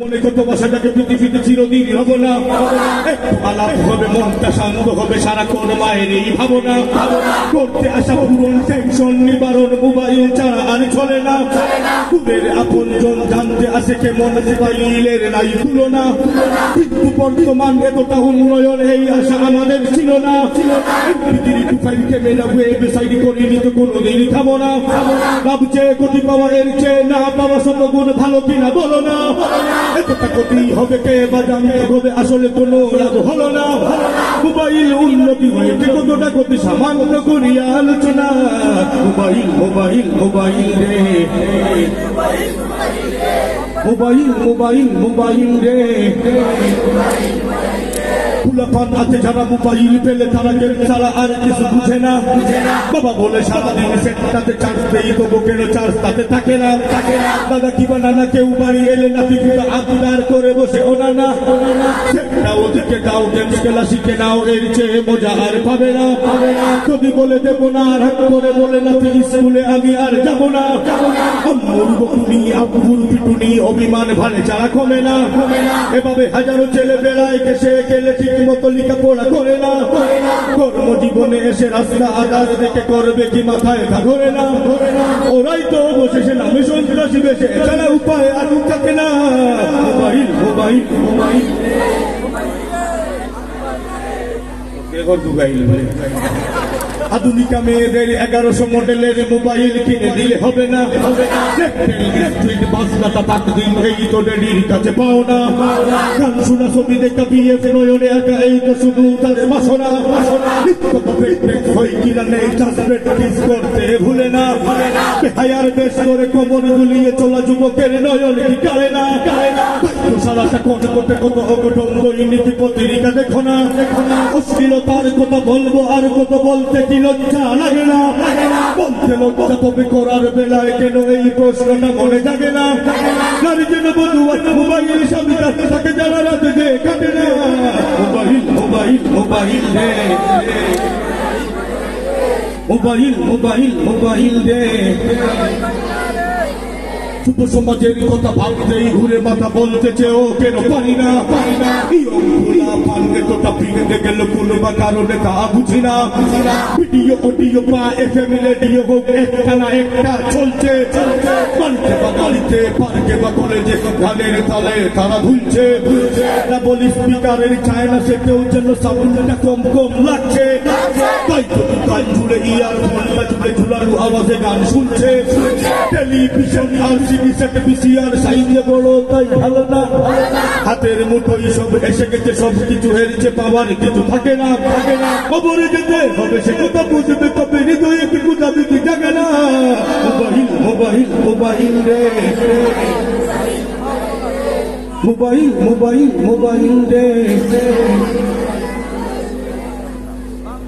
মনে কত বাসাটাকে পৃথিবীতে চিরদিন হব না, আলাপ হবে, মনটা শান্ত হবে, সারাক্ষণ মায়ের এই ভাবনা করতে আসা পূরণ, টেনশন নিবারণ, মোবাইল ছাড়া আর চলে না। দূরের আপন জন জানতে আসে কেমন, মোবাইলের নাই তুলনা। কিন্তু বর্তমান এতটা উন্নয়ন এই আশা আমাদের ছিল না। পৃথিবী টুফাইল ক্যামেরা ওয়েবসাইট করিনি তো কোনোদিন খাবো না। লাভ চেয়ে কোটি পাওয়া এর চেয়ে না পাওয়া সমগুণ ভালো কিনা বলো না। এতটা ক্ষতি হবে কে বা জানতে হবে, আসলে কোনো লাভ হলো না। মোবাইল উন্নতি হয়েছে কতটা ক্ষতি সামান্য করিয়া আলোচনা। মোবাইল মোবাইল মোবাইল রে, মোবাইল মোবাইল মোবাইল রে। ফুলাফান আছে যারা মোবাইল পেলে তারা গেম ছাড়া আর কিছু বুঝে না। বাবা বলে সারাদিন সেটাতে চার্জ দেই, তবু কেন চার্জ তাতে থাকে না। দাদা কিবা নানা কেউ বাড়ি এলে নাতি কিবা আবদার করে বসে ওনানা। সেটা ওদিকে দাও, গেম খেলা শিখে নাও, এর চেয়ে মজা আর পাবে না। যদি বলে দেবো না, রাগ করে বলে নাতি স্কুলে আমি আর যাবো না। আম্মুর বকুনি আব্বুর পিটুনি, অভিমান ভালে যারা কমে না। এভাবে হাজারো ছেলে বেলায় কেসে গেলে ঠিক মতো লেখাপড়া করে না। কর্মজীবনে এসে রাস্তা আদার দেখে করবে কি মাথায় তা ধরে না। ওরাই তো বসেছে নামে সন্ত্রাসী বেশে, এছাড়া উপায় আর থাকে না। মোবাইল মোবাইল মোবাইল আধুনিকা মেয়েদের 1100 মডেলের মোবাইল কিনে দিলে হবে না। বাসনাটা তাক দিন এই তো ডেডির কাছে পাও না। গান শোনা, ছবি দেখা, বিয়ে নয়নে একা, এই তো শুধু তাদের বাসনা। হয় কিনা নেই চাষ করতে ভুলে না। হায়ার বেশ করে কবর দুলিয়ে চলা যুবকের নয়ন কি কারে না। সারাটা কোন করতে কত অঘটন দৈনিক পত্রিকা দেখো না। অশ্লীলতার কথা বলবো আর কত বলতে কি লজ্জা লাগে না। বলতে লজ্জা তবে করার বেলায় কেন এই প্রশ্নটা মনে জাগে না। নারী যেন বধুয়া মোবাইল স্বামী কাছে থাকে, যারা রাতে যে কাটে না। মোবাইল মোবাইল মোবাইল রে, মোবাইল মোবাইল মোবাইল রে। যুব সমাজের কথা ভাবতেই ঘুরে মাথা বলতে চেয়েও কেন পারি না। গেল কোনো বা কারণে তা বুঝি না। ভিডিও অডিও বা এফএম রেডিও হোক, একটা না একটা চলছে। বাড়িতে বা গাড়িতে, পার্কে বা কলেজে, গানের তালে তারা ভুলছে। না বলি স্পিকারের চায় না সে কেউ, যেন সাউন্ডটা কম কম লাগছে। তাই তো কাল জুড়ে ইয়ারফোনটা জুড়ে ঝুলানো আওয়াজে গান শুনছে। টেলিভিশন আর বিসিআর সাইজে বড়, তাই ভালো না। হাতের মুঠোই সব এসে গেছে, সব কিছু হেরেছে, পাওয়ার কিছু থাকে না। খবরে যেতে হবে সে কথা বুঝবে, তবে হৃদয়ে কি বুঝাবি কি জাগে না। মোবাইল মোবাইল মোবাইল রে, মোবাইল মোবাইল মোবাইল রে।